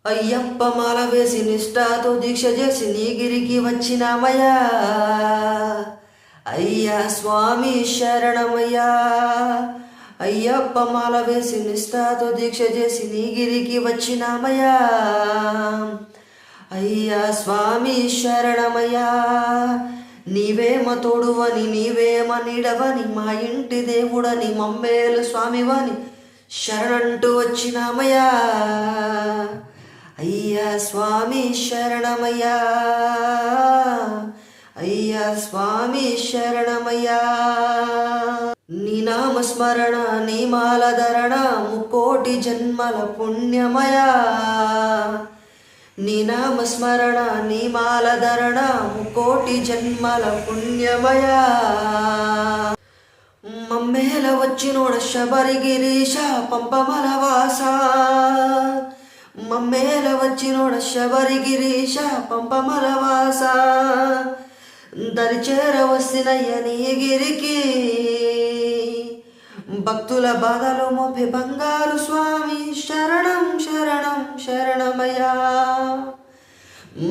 అయ్యప్ప మాల వేసి నిష్ఠాతో దీక్ష చేసి నీగిరికి వచ్చినామయ్యా. అయ్యా స్వామి శరణమయ్యా. అయ్యప్ప మాల వేసి నిష్ఠాతో దీక్ష చేసి నీగిరికి వచ్చినామయ్యా. అయ్యా స్వామి శరణమయ్యా. నీవేమ తోడువని నీవేమ నీడవని మా ఇంటి దేవుడని మమ్మేలు స్వామివని శరణంటూ వచ్చినామయ్యా. అయ్యా స్వామి శరణమయ్యా. అయ్యా స్వామి శరణమయ్యా. నీ నామస్మరణ నీ మాలధరణ ముకోటి జన్మల పుణ్యమయా. నీ నామస్మరణ నీ మాలధరణ ముకోటి జన్మల పుణ్యమయా. మమ్మేల వచ్చినోడ శబరిగిరీశ పంపమల వాస. మమ్మేల వచ్చినోడ శబరిగిరీశ పంపమల వాస. దరిచేర వసినయ్య నీగిరికి భక్తుల బాధలు మోపే బంగారు స్వామి శరణం శరణం శరణమయ్యా.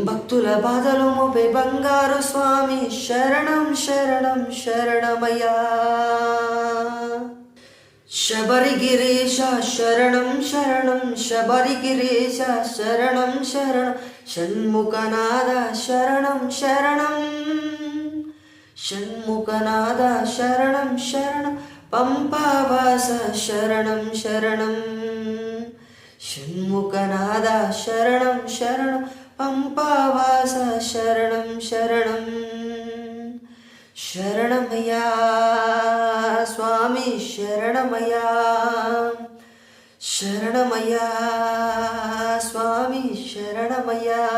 భక్తుల బాధలు మోపే బంగారు స్వామి శరణం శరణం శరణమయ్యా. శబరిగిరీశ శరణం శరణం శబరిగిరీశ శరణం శరణం షణ్ముఖనాద శరణం శరణం షణ్ముఖనాద శరణం శరణం పంపావాస శరణం శరణం షణ్ముఖనాద శరణం శరణం పంపావాస శరణం శరణం శరణమయ్యా స్వామి శరణమయ్యా. శరణమయ్యా స్వామి శరణమయ్యా.